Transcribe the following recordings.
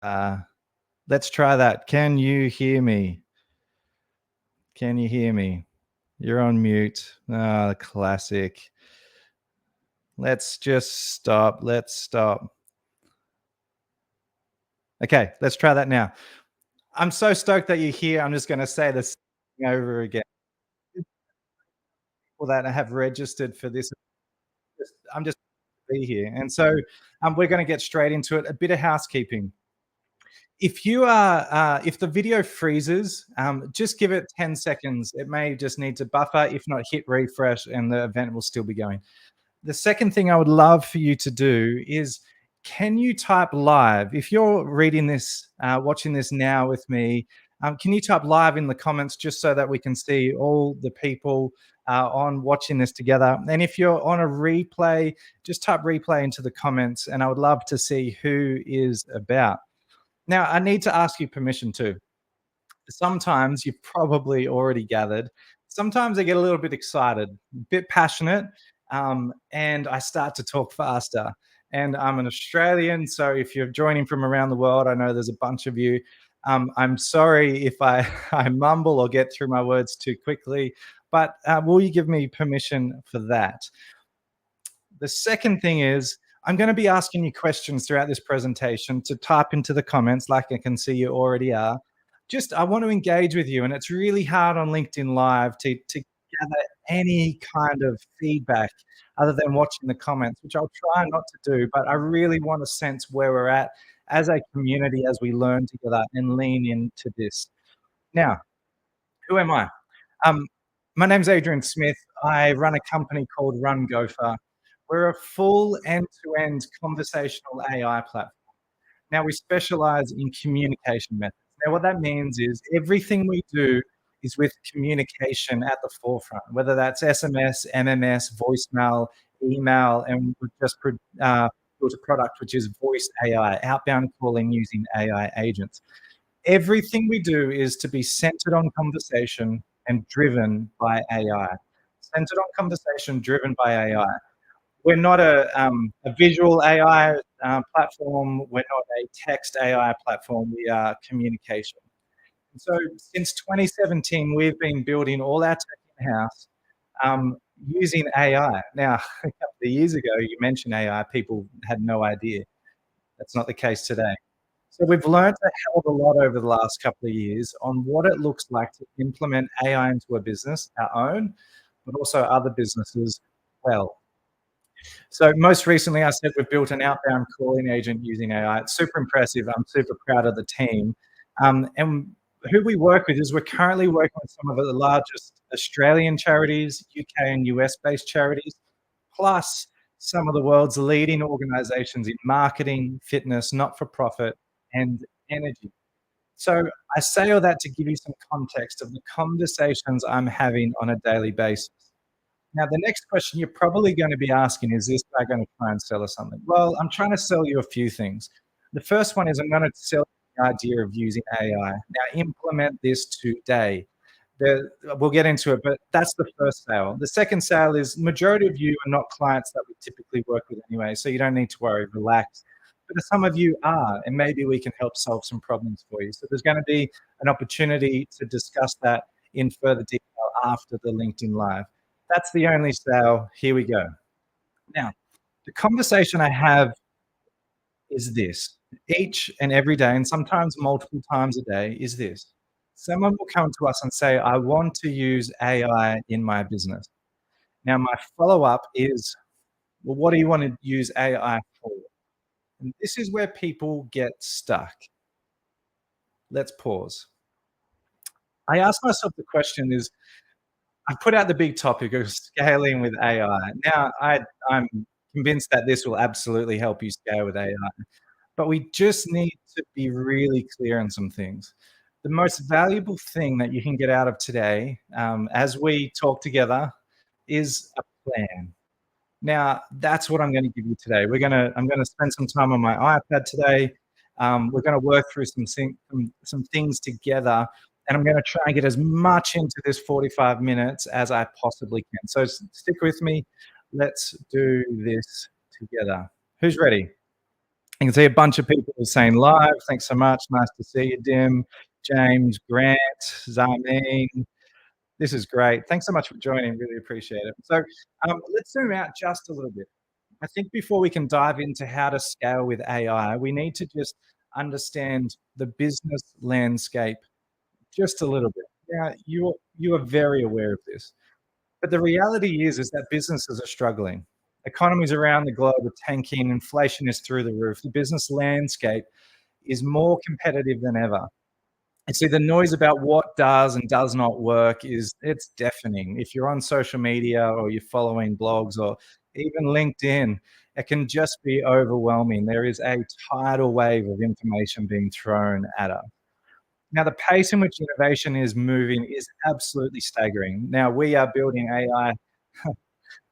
Uh, let's try that. Can you hear me? Can you hear me? You're on mute. Ah, classic. Let's just stop. Let's stop. Okay, let's try that now. I'm so stoked that you're here. I'm just going to say this over again. People that have registered for this, I'm just be here. And so we're going to get straight into it. A bit of housekeeping. If the video freezes, just give it 10 seconds. It may just need to buffer. If not, hit refresh and the event will still be going. The second thing I would love for you to do is, can you type live? If you're reading this, watching this now with me, can you type live in the comments just so that we can see all the people on watching this together? And if you're on a replay, just type replay into the comments, and I would love to see who is about. Now, I need to ask you permission too. Sometimes you've probably already gathered. Sometimes I get a little bit excited, a bit passionate, and I start to talk faster. And I'm an Australian, so if you're joining from around the world, I know there's a bunch of you. I'm sorry if I, I mumble or get through my words too quickly, but will you give me permission for that? The second thing is, I'm going to be asking you questions throughout this presentation to type into the comments, like I can see you already are. Just, I want to engage with you, and it's really hard on LinkedIn Live to gather any kind of feedback other than watching the comments, which I'll try not to do, but I really want to sense where we're at as a community as we learn together and lean into this. Now, who am I? Um, my name's Adrian Smith. I run a company called Run Gopher. We're a full end-to-end conversational AI platform. Now, we specialize in communication methods. Now, what that means is everything we do is with communication at the forefront, whether that's SMS, MMS, voicemail, email, and we've just built a product which is voice AI, outbound calling using AI agents. Everything we do is to be centered on conversation and driven by AI. Centered on conversation, driven by AI. We're not a visual AI platform. We're not a text AI platform. We are communication. And so since 2017, we've been building all our tech in-house using AI. Now, a couple of years ago, you mentioned AI, people had no idea. That's not the case today. So we've learned a hell of a lot over the last couple of years on what it looks like to implement AI into a business, our own, but also other businesses well. So most recently, I said we've built an outbound calling agent using AI. It's super impressive. I'm super proud of the team. And who we work with is we're currently working with some of the largest Australian charities, UK and US-based charities, plus some of the world's leading organizations in marketing, fitness, not-for-profit, and energy. So I say all that to give you some context of the conversations I'm having on a daily basis. Now, the next question you're probably going to be asking is this guy going to try and sell us something? Well, I'm trying to sell you a few things. The first one is I'm going to sell you the idea of using AI. Now, implement this today. We'll get into it, but that's the first sale. The second sale is majority of you are not clients that we typically work with anyway, so you don't need to worry, relax. But some of you are, and maybe we can help solve some problems for you. So there's going to be an opportunity to discuss that in further detail after the LinkedIn Live. That's the only sale. Here we go. Now, the conversation I have is this each and every day, and sometimes multiple times a day, is this. Someone will come to us and say, I want to use AI in my business. Now, my follow up is, well, what do you want to use AI for? And this is where people get stuck. Let's pause. I ask myself the question is, I put out the big topic of scaling with AI. Now, I'm convinced that this will absolutely help you scale with AI, but we just need to be really clear on some things. The most valuable thing that you can get out of today, as we talk together, is a plan. Now, that's what I'm going to give you today. I'm going to spend some time on my iPad today. We're going to work through some things together, and I'm going to try and get as much into this 45 minutes as I possibly can. So stick with me. Let's do this together. Who's ready? You can see a bunch of people saying live. Thanks so much. Nice to see you, Dim, James, Grant, Zarmeen. This is great. Thanks so much for joining. Really appreciate it. So let's zoom out just a little bit. I think before we can dive into how to scale with AI, we need to just understand the business landscape just a little bit. Now, you are very aware of this, but the reality is that businesses are struggling. Economies around the globe are tanking. Inflation is through the roof. The business landscape is more competitive than ever. And see, the noise about what does and does not work is it's deafening. If you're on social media or you're following blogs or even LinkedIn, it can just be overwhelming. There is a tidal wave of information being thrown at us. Now, the pace in which innovation is moving is absolutely staggering. Now, we are building AI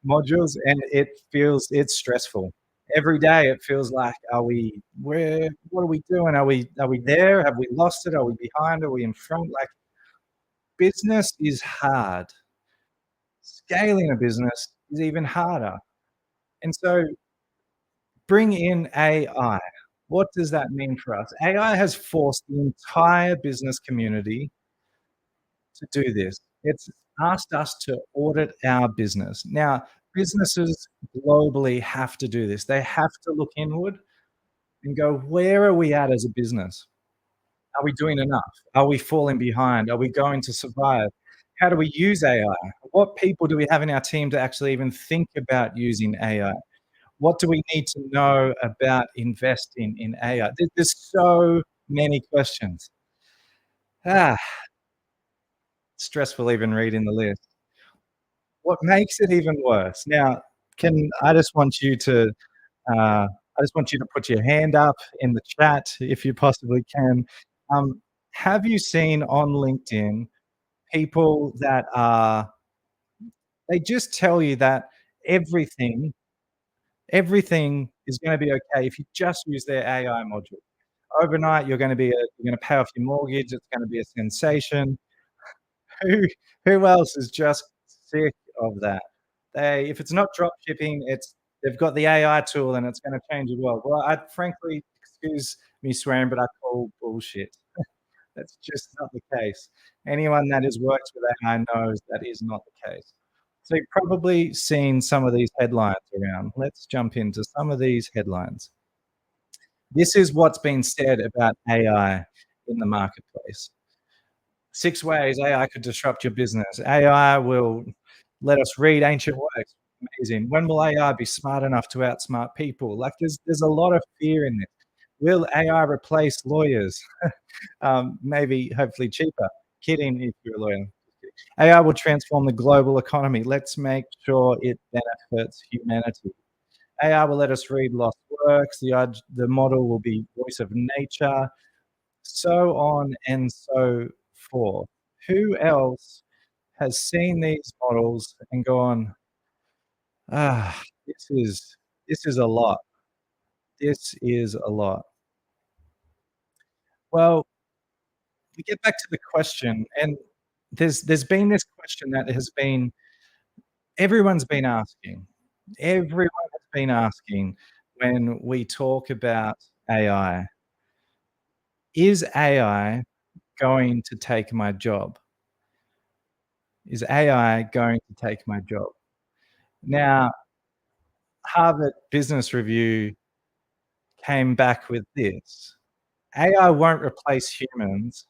modules and it's stressful. Every day it feels like, are we where what are we doing? Are we there? Have we lost it? Are we behind? Are we in front? Like business is hard. Scaling a business is even harder. And so bring in AI. What does that mean for us? AI has forced the entire business community to do this. It's asked us to audit our business. Now, businesses globally have to do this. They have to look inward and go, where are we at as a business? Are we doing enough? Are we falling behind? Are we going to survive? How do we use AI? What people do we have in our team to actually even think about using AI? What do we need to know about investing in AI? There's so many questions. Ah, stressful even reading the list. What makes it even worse now, can I just want you to, I just want you to put your hand up in the chat if you possibly can. Um, have you seen on LinkedIn people that are they just tell you that everything everything is gonna be okay if you just use their AI module. Overnight, you're gonna pay off your mortgage, it's gonna be a sensation. Who who else is just sick of that? They if it's not drop shipping, it's they've got the AI tool and it's gonna change the world. Well, I frankly, excuse me swearing, but I call bullshit. That's just not the case. Anyone that has worked with AI knows that is not the case. So you've probably seen some of these headlines around. Let's jump into some of these headlines. This is what's been said about AI in the marketplace. 6 ways AI could disrupt your business. AI will let us read ancient works. Amazing. When will AI be smart enough to outsmart people? Like, there's a lot of fear in this. Will AI replace lawyers? Maybe, hopefully cheaper. Kidding if you're a lawyer. AI will transform the global economy. Let's make sure it benefits humanity. AI will let us read lost works. The model will be voice of nature, so on and so forth. Who else has seen these models and gone, "Ah, this is a lot. This is a lot." Well, we get back to the question, and there's been this question that has been everyone's been asking. Everyone has been asking when we talk about AI, "Is AI going to take my job? Is AI going to take my job?" Now, Harvard Business Review came back with this: AI won't replace humans,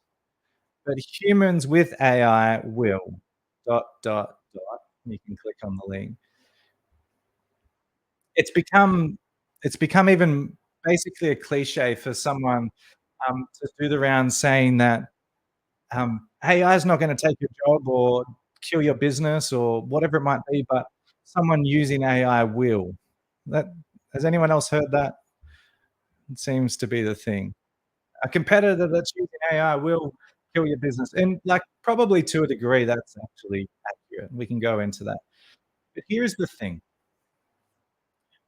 but humans with AI will. Dot, dot, dot. You can click on the link. It's become it's become even basically a cliche for someone, to do the rounds saying that, AI is not gonna take your job or kill your business or whatever it might be, but someone using AI will. That has anyone else heard that? It seems to be the thing. A competitor that's using AI will kill your business, and, like, probably to a degree, that's actually accurate. We can go into that. But here's the thing.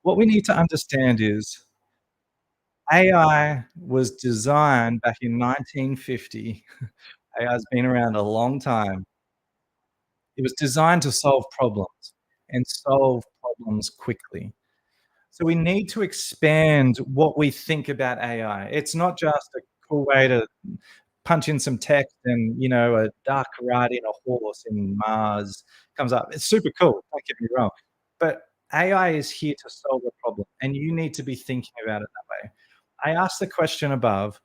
What we need to understand is AI was designed back in 1950. AI has been around a long time. It was designed to solve problems and solve problems quickly. So we need to expand what we think about AI. It's not just a cool way to punch in some text and, a dark riding a horse in Mars comes up. It's super cool, don't get me wrong. But AI is here to solve a problem, and you need to be thinking about it that way. I asked the question above,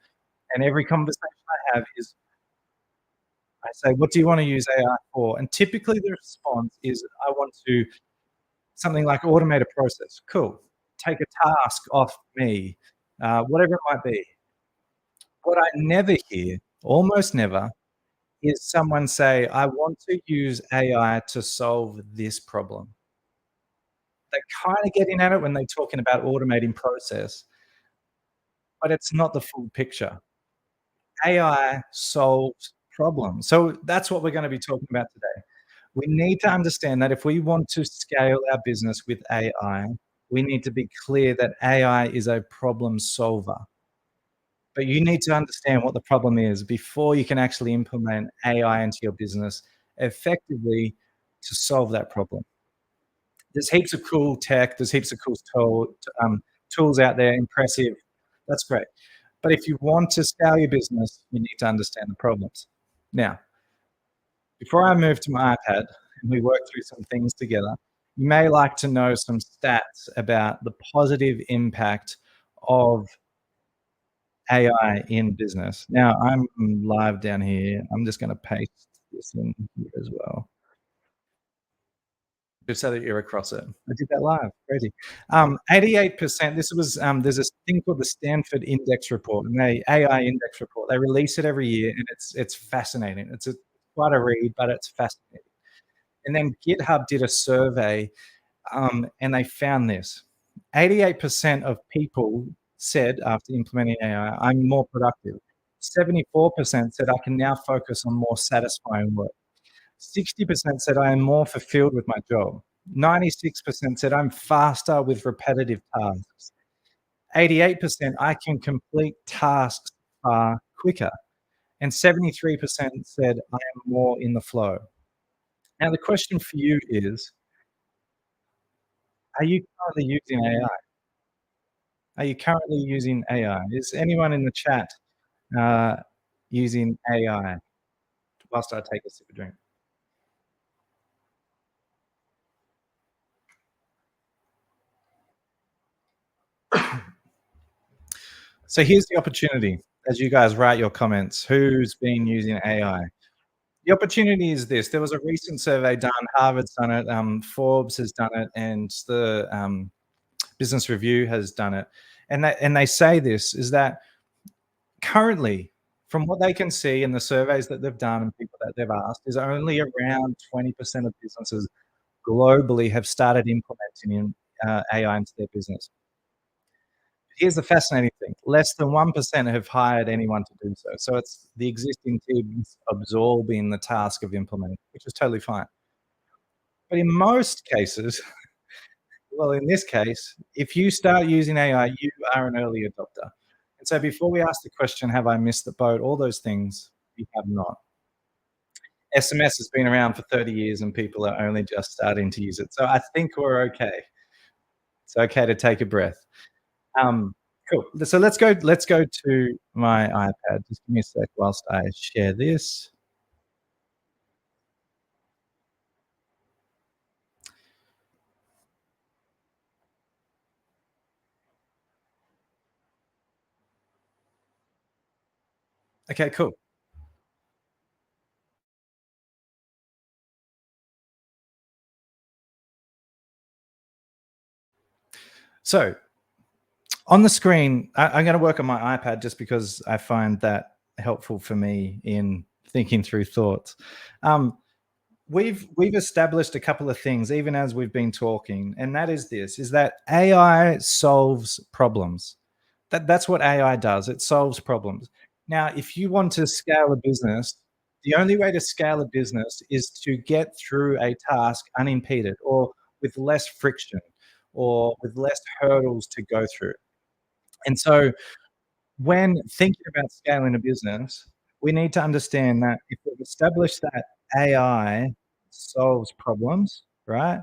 and every conversation I have is I say, "What do you wanna use AI for?" And typically the response is, "I want to" something like automate a process. Cool. Take a task off me, whatever it might be. What I never hear, almost never, is someone say, "I want to use AI to solve this problem." They're kinda getting at it when they're talking about automating process, but it's not the full picture. AI solves problems. So that's what we're gonna be talking about today. We need to understand that if we want to scale our business with AI, we need to be clear that AI is a problem solver. But you need to understand what the problem is before you can actually implement AI into your business effectively to solve that problem. There's heaps of cool tech, there's heaps of cool tools out there, impressive. That's great. But if you want to scale your business, you need to understand the problems. Now, before I move to my iPad and we work through some things together, you may like to know some stats about the positive impact of AI in business. Now, I'm live down here. I'm just gonna paste this in here as well, just so that you're across it. I did that live, crazy. 88%, this was, there's this thing called the Stanford Index Report, and they AI Index Report. They release it every year, and it's fascinating. It's quite a read, but it's fascinating. And then GitHub did a survey, and they found this: 88% of people said after implementing AI, "I'm more productive." 74% said, "I can now focus on more satisfying work." 60% said, "I am more fulfilled with my job." 96% said, "I'm faster with repetitive tasks." 88%, "I can complete tasks far quicker." And 73% said, "I am more in the flow." Now, the question for you is, are you currently using AI? Are you currently using AI? Is anyone in the chat, uh, using AI whilst I take a sip of drink? So here's the opportunity as you guys write your comments. Who's been using AI? The opportunity is this. There was a recent survey done, Harvard's done it, Forbes has done it, and the, Business Review has done it. And they say this, is that currently, from what they can see in the surveys that they've done and people that they've asked, is only around 20% of businesses globally have started implementing AI into their business. Here's the fascinating thing, less than 1% have hired anyone to do so. So it's the existing teams absorbing the task of implementing, which is totally fine. But in most cases, well, in this case, if you start using AI, you are an early adopter. And so before we ask the question, have I missed the boat? All those things, you have not. SMS has been around for 30 years and people are only just starting to use it. So I think we're okay. It's okay to take a breath. Um, cool. So let's go to my iPad. Just give me a sec whilst I share this. Okay, cool. So on the screen, I'm going to work on my iPad just because I find that helpful for me in thinking through thoughts. Um, we've established a couple of things even as we've been talking, and that is this: is that AI solves problems. That's what AI does. It solves problems. Now, if you want to scale a business, the only way to scale a business is to get through a task unimpeded or with less friction or with less hurdles to go through. And so when thinking about scaling a business, we need to understand that if we've established that AI solves problems, right?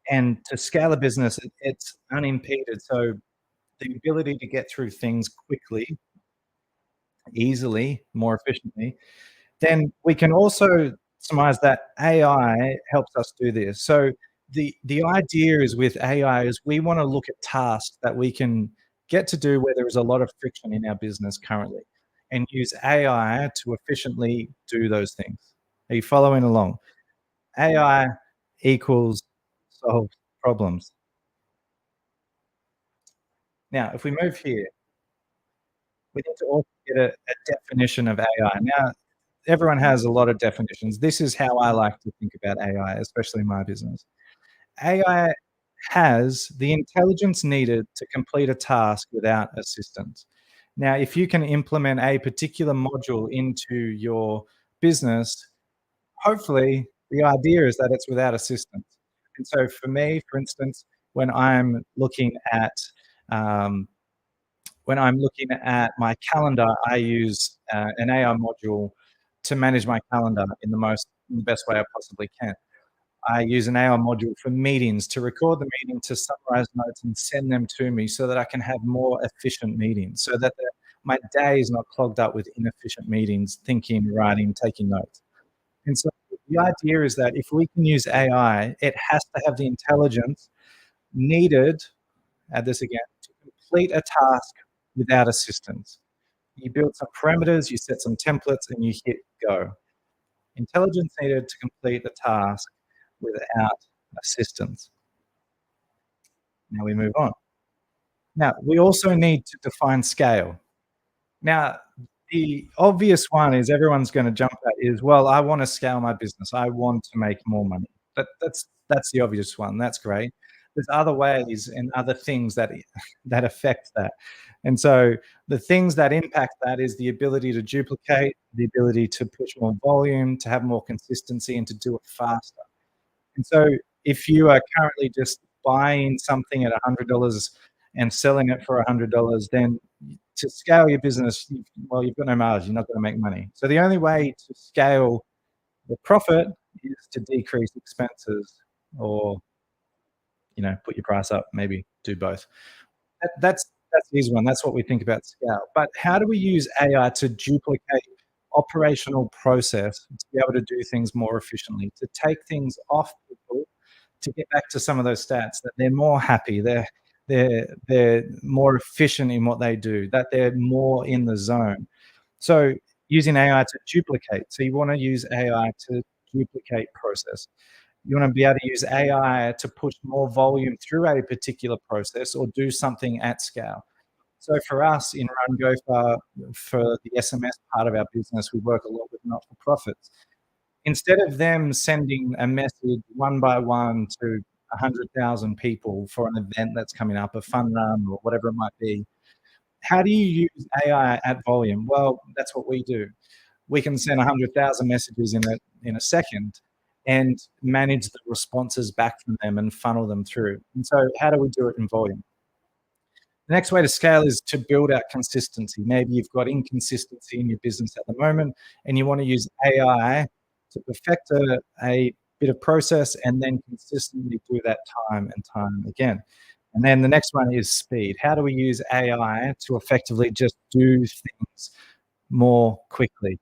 And to scale a business, it's unimpeded. So the ability to get through things quickly, easily, more efficiently, then we can also surmise that AI helps us do this. So the idea is with AI is we wanna look at tasks that we can get to do where there is a lot of friction in our business currently, and use AI to efficiently do those things. Are you following along? AI equals solve problems. Now, if we move here, we need to also get a definition of AI. Now, everyone has a lot of definitions. This is how I like to think about AI, especially in my business. AI has the intelligence needed to complete a task without assistance. Now, if you can implement a particular module into your business, hopefully the idea is that it's without assistance. And so for me, for instance, when I'm looking at um, when I'm looking at my calendar, I use an AI module to manage my calendar in the best way I possibly can. I use an AI module for meetings to record the meeting, to summarize notes and send them to me so that I can have more efficient meetings, so that my day is not clogged up with inefficient meetings, thinking, writing, taking notes. And so the idea is that if we can use AI, it has to have the intelligence needed, add this again, to complete a task without assistance. You build some parameters, you set some templates, and you hit go. Intelligence needed to complete the task without assistance. Now we move on. Now, we also need to define scale. Now, the obvious one is everyone's gonna jump at is, "Well, I wanna scale my business. I want to make more money." That's the obvious one. That's great. There's other ways and other things that that affect that. And so the things that impact that is the ability to duplicate, the ability to push more volume, to have more consistency, and to do it faster. And so if you are currently just buying something at $100 and selling it for $100, then to scale your business, well, you've got no margin, you're not gonna make money. So the only way to scale the profit is to decrease expenses or, put your price up, maybe do both. That's the easy one. That's what we think about scale. But how do we use AI to duplicate operational process to be able to do things more efficiently, to take things off people, to get back to some of those stats that they're more happy, they're more efficient in what they do, that they're more in the zone. So using AI to duplicate. So you want to use AI to duplicate process. You want to be able to use AI to push more volume through a particular process or do something at scale. So for us in Run Go Far, for the SMS part of our business, we work a lot with not-for-profits. Instead of them sending a message one by one to 100,000 people for an event that's coming up, a fun run or whatever it might be, how do you use AI at volume? Well, that's what we do. We can send 100,000 messages in a second and manage the responses back from them and funnel them through. And so how do we do it in volume? The next way to scale is to build out consistency. Maybe you've got inconsistency in your business at the moment, and you want to use AI to perfect a bit of process and then consistently do that time and time again. And then the next one is speed. How do we use AI to effectively just do things more quickly?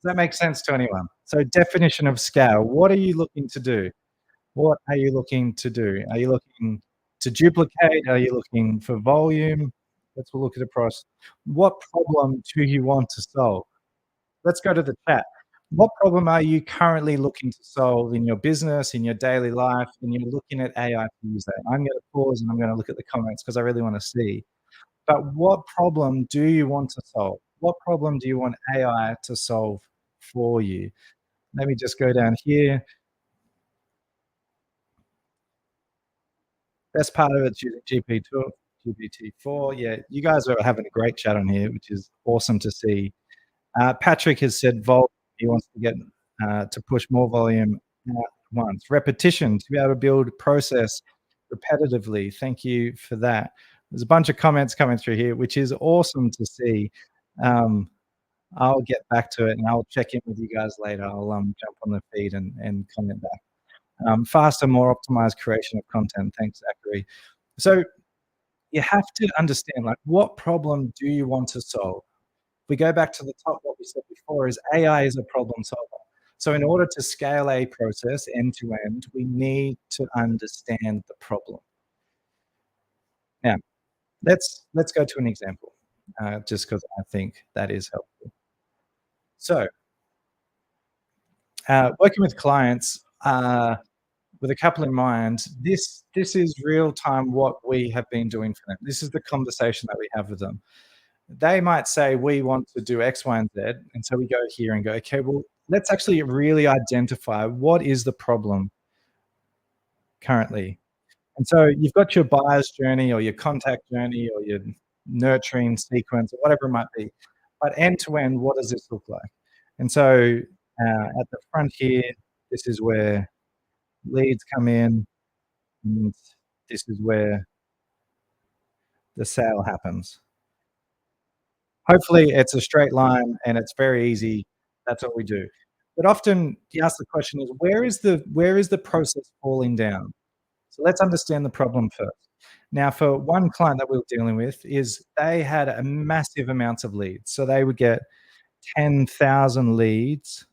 Does that make sense to anyone? So definition of scale. What are you looking to do? What are you looking to do? Are you looking to duplicate? Are you looking for volume? Let's look at the price. What problem do you want to solve? Let's go to the chat. What problem are you currently looking to solve in your business, in your daily life, and you're looking at AI to use that? I'm gonna pause and I'm gonna look at the comments because I really wanna see. But what problem do you want to solve? What problem do you want AI to solve for you? Let me just go down here. Best part of it's using GP2 GPT-4. Yeah, you guys are having a great chat on here, which is awesome to see. Patrick has said he wants to get to push more volume at once. Repetition, to be able to build process repetitively. Thank you for that. There's a bunch of comments coming through here, which is awesome to see. Um, I'll get back to it and I'll check in with you guys later. I'll jump on the feed and comment back. Faster, more optimized creation of content. Thanks, Zachary. So you have to understand, like, what problem do you want to solve? We go back to the top, what we said before is AI is a problem solver. So in order to scale a process end to end, we need to understand the problem. Now, let's go to an example, just because I think that is helpful. So, working with clients, with a couple in mind, this is real time what we have been doing for them. This is the conversation that we have with them. They might say, "We want to do X, Y, and Z," and so we go here and go, "Okay, well, let's actually really identify what is the problem currently." And so you've got your buyer's journey or your contact journey or your nurturing sequence or whatever it might be. But end to end, what does this look like? And so at the front here, this is where leads come in, and this is where the sale happens. Hopefully, it's a straight line and it's very easy. That's what we do. But often you ask the question is where is the process falling down? So let's understand the problem first. Now, for one client that we were dealing with is they had a massive amounts of leads. So they would get 10,000 leads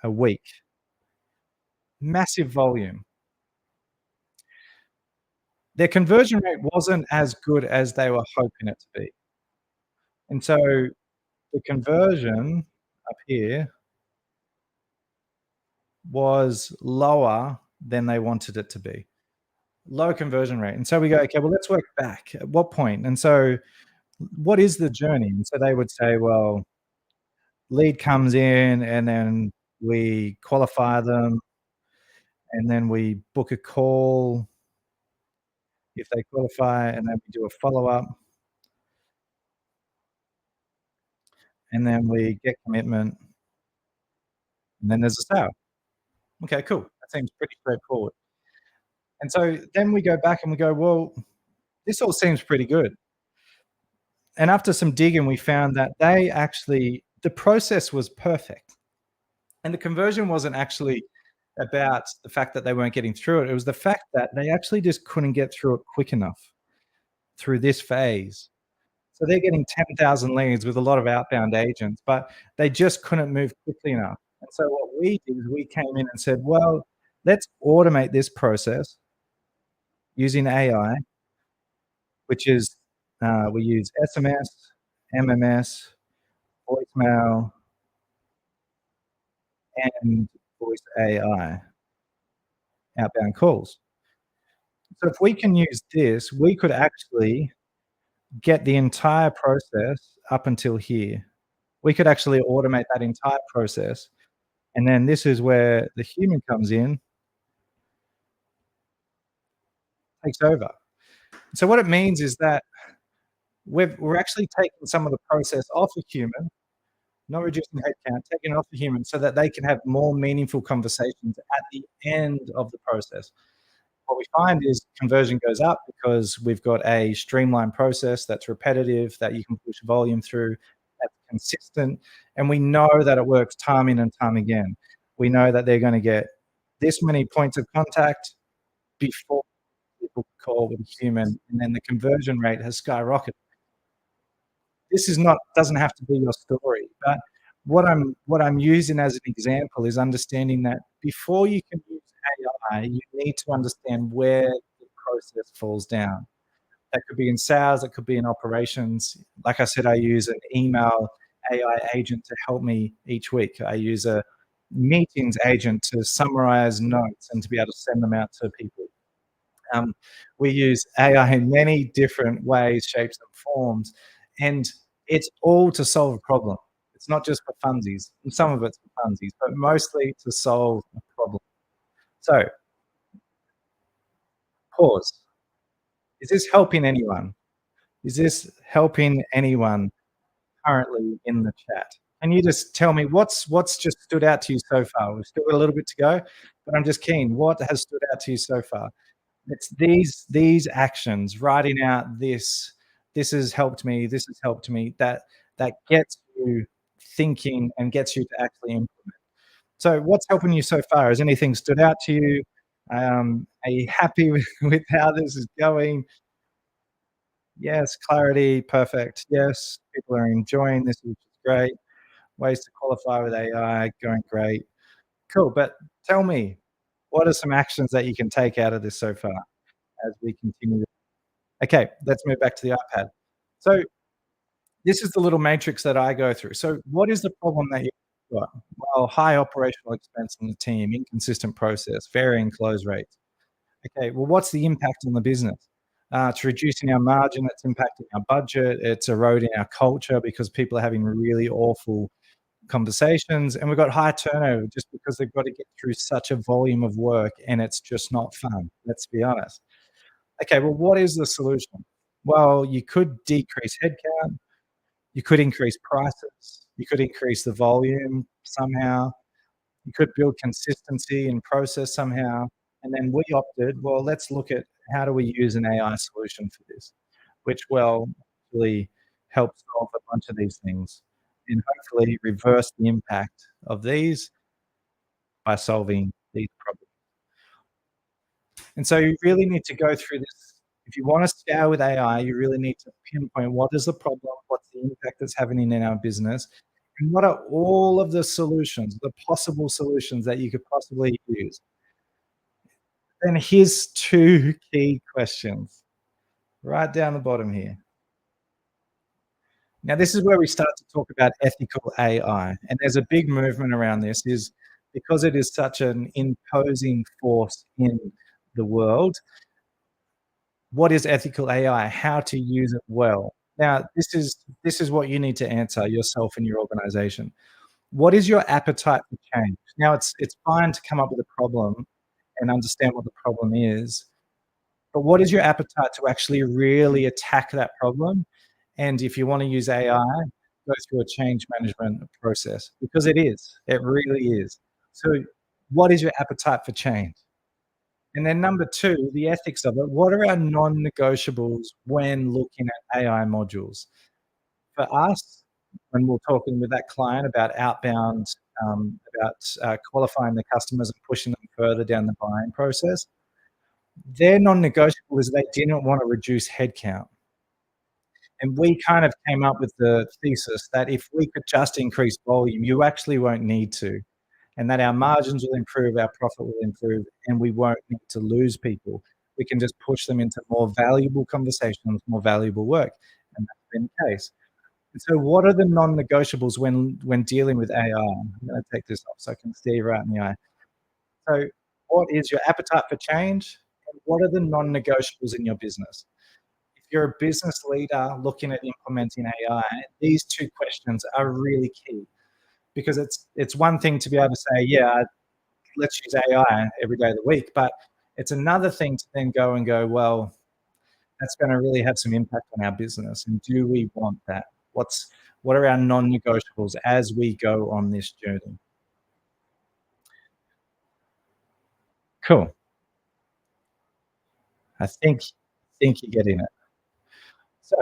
a week, massive volume. Their conversion rate wasn't as good as they were hoping it to be. And so the conversion up here was lower than they wanted it to be. Low conversion rate. And so we go, okay, well, let's work back. At what point? And so what is the journey? And so they would say, well, lead comes in and then we qualify them and then we book a call if they qualify and then we do a follow-up and then we get commitment and then there's a sale. Okay, cool. That seems pretty straightforward. And so then we go back and we go, well, this all seems pretty good. And after some digging, we found that the process was perfect. And the conversion wasn't actually about the fact that they weren't getting through it. It was the fact that they actually just couldn't get through it quick enough through this phase. So they're getting 10,000 leads with a lot of outbound agents, but they just couldn't move quickly enough. And so what we did is we came in and said, well, let's automate this process using AI, which is we use SMS, MMS, voicemail, and voice AI, outbound calls. So if we can use this, we could actually get the entire process up until here. We could actually automate that entire process. And then this is where the human comes in, takes over. So what it means is that we're actually taking some of the process off a human, not reducing headcount, taking it off the human so that they can have more meaningful conversations at the end of the process. What we find is conversion goes up because we've got a streamlined process that's repetitive, that you can push volume through, that's consistent, and we know that it works time in and time again. We know that they're gonna get this many points of contact before people call with a human, and then the conversion rate has skyrocketed. This is not doesn't have to be your story, but what I'm using as an example is understanding that before you can use AI, you need to understand where the process falls down. That could be in sales, it could be in operations. Like I said, I use an email AI agent to help me each week. I use a meetings agent to summarize notes and to be able to send them out to people. Um, we use AI in many different ways, shapes, and forms, and it's all to solve a problem. It's not just for funsies. Some of it's for funsies, but mostly to solve a problem. So, pause. Is this helping anyone? Is this helping anyone currently in the chat? Can you just tell me what's just stood out to you so far? We've still got a little bit to go, but I'm just keen. What has stood out to you so far? It's these actions, writing out this has helped me, this has helped me, that gets you thinking and gets you to actually implement. So what's helping you so far? Has anything stood out to you? Are you happy with how this is going? Yes, clarity, perfect. Yes, people are enjoying this, which is great. Ways to qualify with AI, going great. Cool, but tell me, what are some actions that you can take out of this so far as we continue? Okay, let's move back to the iPad. So this is the little matrix that I go through. So what is the problem that you've got? Well, high operational expense on the team, inconsistent process, varying close rates. Okay, well, what's the impact on the business? It's reducing our margin, it's impacting our budget, it's eroding our culture because people are having really awful conversations, and we've got high turnover just because they've got to get through such a volume of work, and it's just not fun, let's be honest. Okay, well, what is the solution? Well, you could decrease headcount, you could increase prices, you could increase the volume somehow, you could build consistency in process somehow, and then we opted, well, let's look at how do we use an AI solution for this, which will really help solve a bunch of these things and hopefully reverse the impact of these by solving these problems. And so you really need to go through this. If you want to scale with AI, you really need to pinpoint what is the problem, what's the impact it's having in our business, and what are all of the solutions, the possible solutions that you could possibly use. Then here's 2 key questions right down the bottom here. Now, this is where we start to talk about ethical AI, and there's a big movement around this is because it is such an imposing force in the world. What is ethical AI? How to use it well? Now, this is what you need to answer yourself and your organization. What is your appetite for change? Now, it's fine to come up with a problem and understand what the problem is, but what is your appetite to actually really attack that problem? And if you wanna use AI, go through a change management process because it is. It really is. So, what is your appetite for change? And then number 2, the ethics of it. What are our non-negotiables when looking at AI modules? For us, when we're talking with that client about outbound, qualifying the customers and pushing them further down the buying process, their non-negotiable is they didn't wanna reduce headcount. And we kind of came up with the thesis that if we could just increase volume, you actually won't need to, and that our margins will improve, our profit will improve, and we won't need to lose people. We can just push them into more valuable conversations, more valuable work, and that's been the case. And so what are the non-negotiables when dealing with AI? I'm gonna take this off so I can stare you right in the eye. So what is your appetite for change, and what are the non-negotiables in your business? If you're a business leader looking at implementing AI, these 2 questions are really key because it's one thing to be able to say, "Yeah, let's use AI every day of the week," but it's another thing to then go and go, "Well, that's gonna really have some impact on our business, and do we want that? What are our non-negotiables as we go on this journey?" Cool. I think you're getting it. So,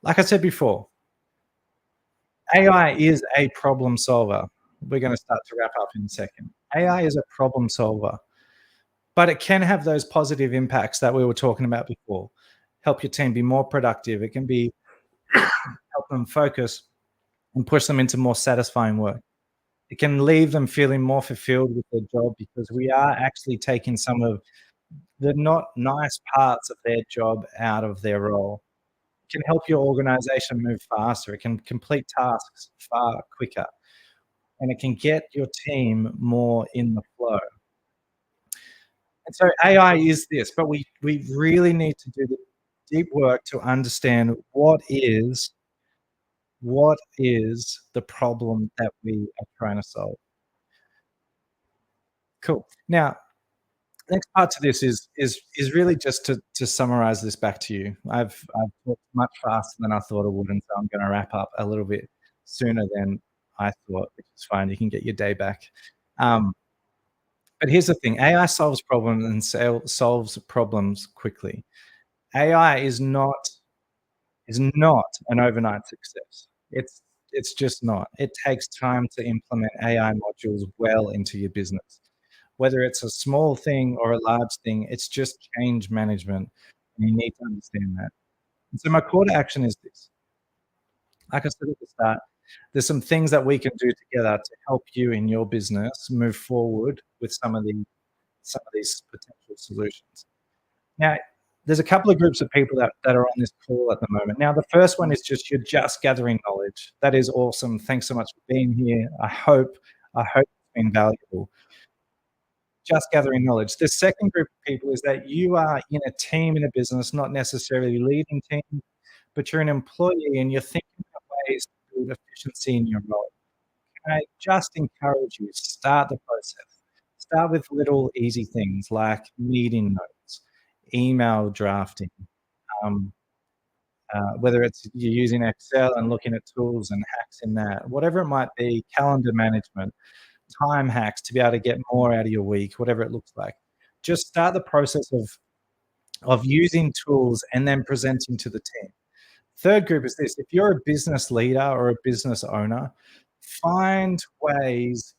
like I said before, AI is a problem solver. We're gonna start to wrap up in a second. AI is a problem solver, but it can have those positive impacts that we were talking about before. Help your team be more productive. It can be help them focus and push them into more satisfying work. It can leave them feeling more fulfilled with their job because we are actually taking some of the not nice parts of their job out of their role. It can help your organization move faster. It can complete tasks far quicker, and it can get your team more in the flow. And so AI is this, but we really need to do the deep work to understand what is the problem that we are trying to solve. Cool. Now, next part to this is really just to summarize this back to you. I've talked much faster than I thought I would, and so I'm gonna wrap up a little bit sooner than I thought, which is fine. You can get your day back. Um, but here's the thing, AI solves problems and solves problems quickly. AI is not an overnight success. It's It's just not. It takes time to implement AI modules well into your business. Whether it's a small thing or a large thing, it's just change management, and you need to understand that. And so my call to action is this. Like I said at the start, there's some things that we can do together to help you in your business move forward with some of these potential solutions. Now, there's a couple of groups of people that are on this call at the moment. Now, the first one is just you're just gathering knowledge. That is awesome. Thanks so much for being here. I hope it's been valuable. Just gathering knowledge. The second group of people is that you are in a team in a business, not necessarily leading team, but you're an employee and you're thinking of ways to build efficiency in your role. I just encourage you, start the process. Start with little easy things like meeting notes, email drafting, um, whether it's you're using Excel and looking at tools and hacks in that, whatever it might be, calendar management, time hacks to be able to get more out of your week, whatever it looks like. Just start the process of using tools and then presenting to the team. Third group is this: if you're a business leader or a business owner, find ways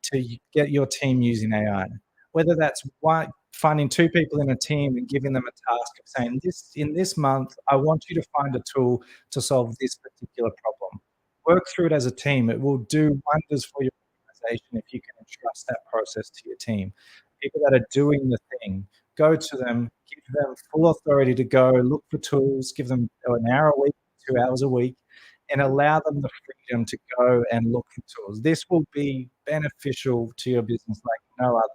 to get your team using AI. Whether that's one, finding two people in a team and giving them a task of saying, "This in this month, I want you to find a tool to solve this particular problem." Work through it as a team. It will do wonders for your organization if you can entrust that process to your team. People that are doing the thing, go to them, give them full authority to go look for tools, give them an hour a week, 2 hours a week, and allow them the freedom to go and look for tools. This will be beneficial to your business like no other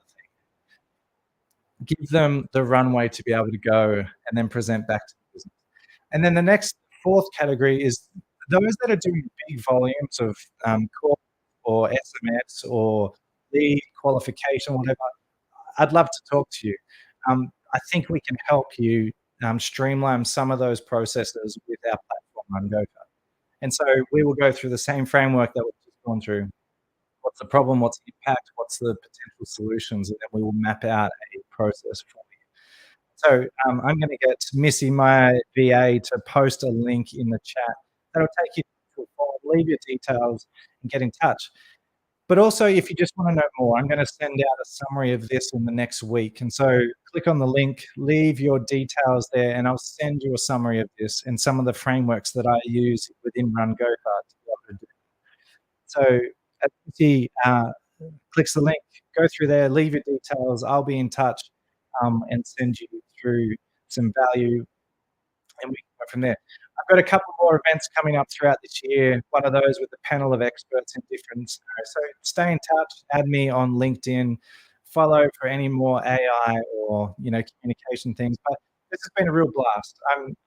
thing. Give them the runway to be able to go and then present back to the business. And then the next fourth category is those that are doing big volumes of call or SMS or lead qualification, whatever. I'd love to talk to you. I think we can help you streamline some of those processes with our platform, Ungopa. And so we will go through the same framework that we've just gone through. What's the problem? What's the impact? What's the potential solutions? And then we will map out a process for you. So I'm going to get Missy, my VA, to post a link in the chat that'll take you to a form. Leave your details and get in touch. But also, if you just want to know more, I'm going to send out a summary of this in the next week. And so click on the link, leave your details there, and I'll send you a summary of this and some of the frameworks that I use within RunGoPart to be able to do. So as you see, clicks the link, go through there, leave your details. I'll be in touch and send you through some value, and we can go from there. I've got a couple more events coming up throughout this year. One of those with a panel of experts in different scenarios. So stay in touch, add me on LinkedIn, follow for any more AI or communication things. But this has been a real blast.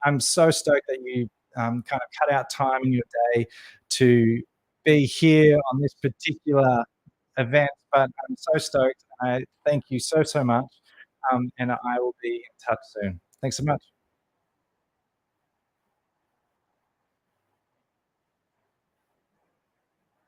I'm so stoked that you kind of cut out time in your day to be here on this particular event. But I'm so stoked. I thank you so much, and I will be in touch soon. Thanks so much.